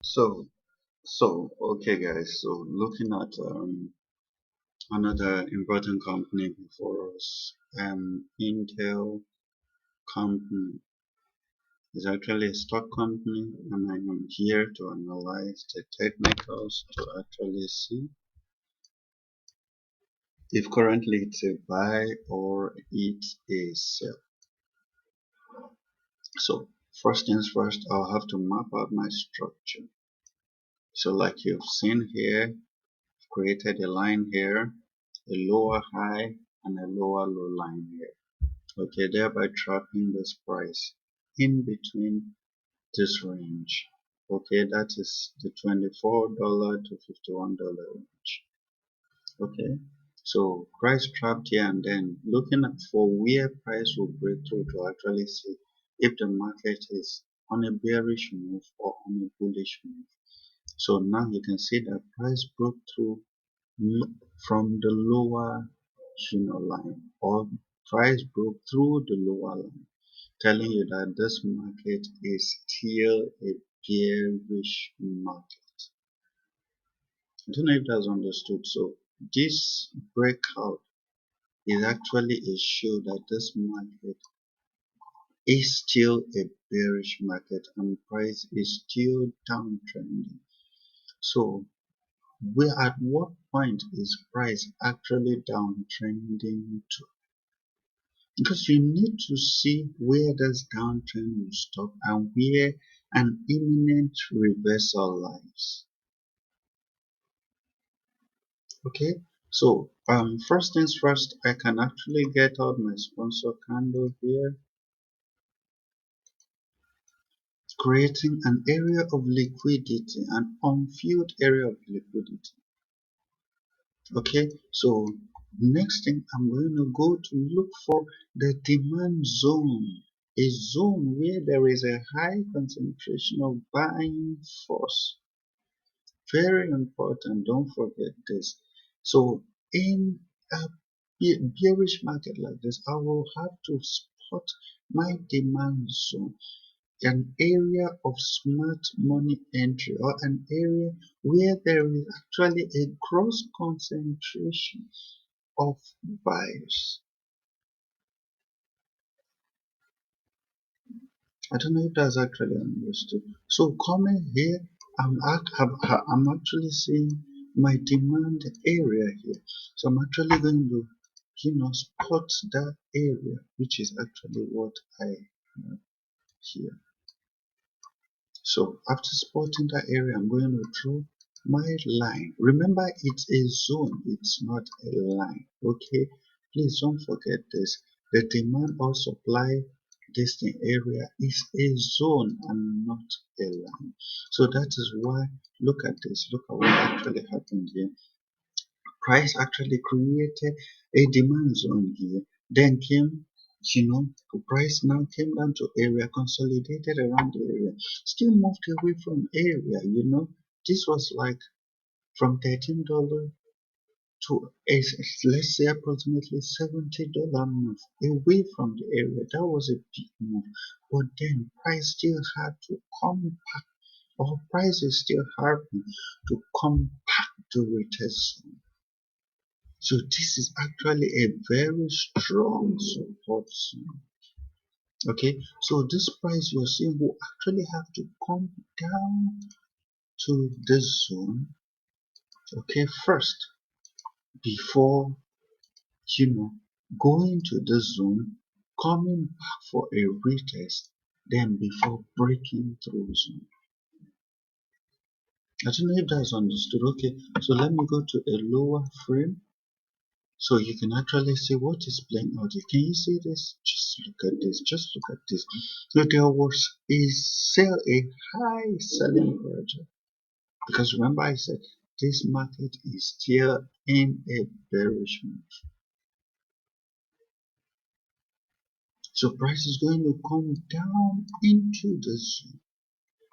Okay, guys. So looking at another important company before us, Intel company is actually a stock company, and I am here to analyze the technicals to actually see if currently it's a buy or it's a sell. So first things first, I'll have to map out my structure. So like you've seen here, I've created a line here, a lower high and a lower low line here. Okay, thereby trapping this price in between this range. Okay, that is the $24 to $51 range. Okay, so price trapped here, and then looking at for where price will break through to actually see if the market is on a bearish move or on a bullish move. So now you can see that price broke through from the lower line, or price broke through the lower line, telling you that this market is still a bearish market. I don't know if that's understood. So this breakout is actually a show that this market is still a bearish market and price is still downtrending. So where at what point is price actually downtrending to? Because you need to see where this downtrend will stop and where an imminent reversal lies. Okay, so first things first, I can actually get out my sponsor candle here, creating an area of liquidity, an unfilled area of liquidity. Okay, so next thing I'm going to go to look for the demand zone, a zone where there is a high concentration of buying force. Very important, don't forget this. So in a bearish market like this, I will have to spot my demand zone, an area of smart money entry, or an area where there is actually a gross concentration of buyers. I don't know if that's actually understood. So coming here, I'm actually seeing my demand area here. So I'm actually going to, spot that area, which is actually what I have here. So after spotting that area, I'm going to draw my line. Remember, it's a zone, it's not a line. Okay, please don't forget this. The demand or supply distant area is a zone and not a line. So that is why, look at this, look at what actually happened here. Price actually created a demand zone here, then came, the price now came down to area, consolidated around the area, still moved away from area. This was like from $13 to let's say approximately $70 move away from the area. That was a big move, but then price still had to come back, or price is still having to come back to retest zone. So this is actually a very strong support zone. Okay, so this price you're seeing will actually have to come down to this zone, okay, first, before, going to this zone, coming back for a retest, then before breaking through zone. I don't know if that's understood. Okay, so let me go to a lower frame so you can actually see what is playing out here. Can you see this? Just look at this. Just look at this. So there was a high selling pressure, because remember I said this market is still in a bearish move. So price is going to come down into the zone.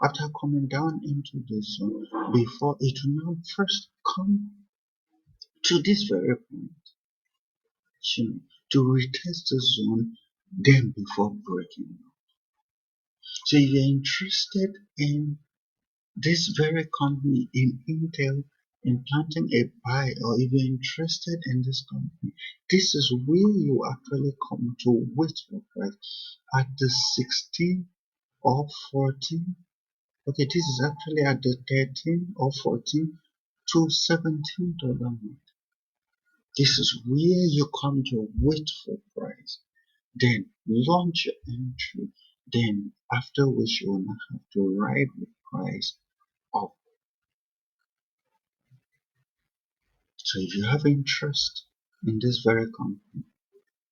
After coming down into the zone, before it will now first come to this very point, to retest the zone, then before breaking. So if you're interested in This very company in Intel implanting a buy, or if you're interested in this company, this is where you actually come to wait for price at the 16 or 14. Okay, this is actually at the 13 or 14 to $17 mark. This is where you come to wait for price. Then launch your entry. Then after which you will not have to ride with price up. So if you have interest in this very company,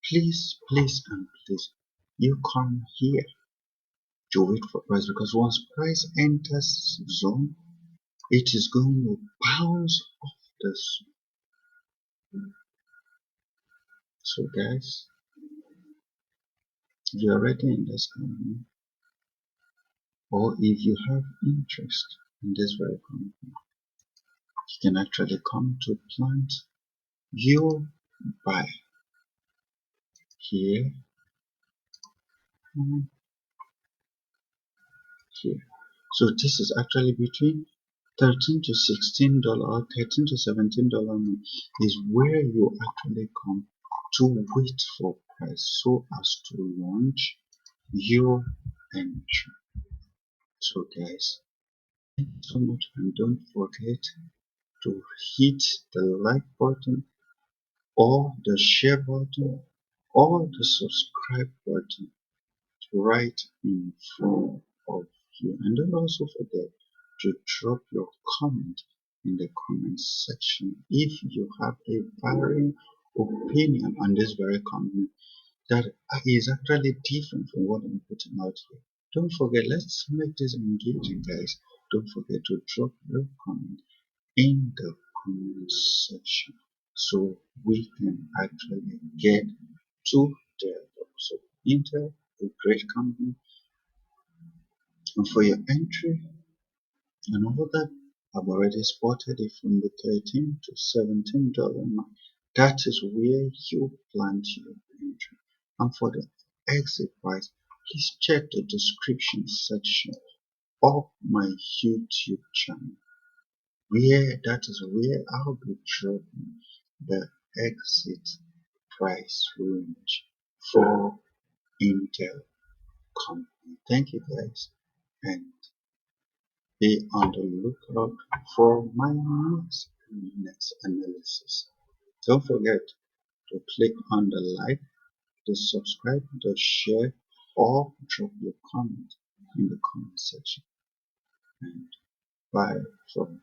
please, please, and please, you come here to wait for price, because once price enters zone, it is going to bounce off the zone. So guys, if you're already in this company, or if you have interest in this very company, you can actually come to plant your buy here and here. So this is actually between 13 to $16 or 13 to $17 is where you actually come to wait for price so as to launch your entry. So guys, thank you so much, and don't forget to hit the like button or the share button or the subscribe button right in front of you. And don't also forget to drop your comment in the comment section if you have a varying opinion on this very company that is actually different from what I'm putting out here. Don't forget, let's make this engaging, guys. Don't forget to drop your comment in the comment section so we can actually get to the top. So Intel, a great company, and for your entry and all that, I've already spotted it from the 13 to $17 mark. That is where you plant your entry. And for the exit price, please check the description section of my YouTube channel, where that is where I'll be dropping the exit price range for Intel company. Thank you guys, and be on the lookout for my next analysis. Don't forget to click on the like, the subscribe, the share, or drop your comment in the comment section. And bye from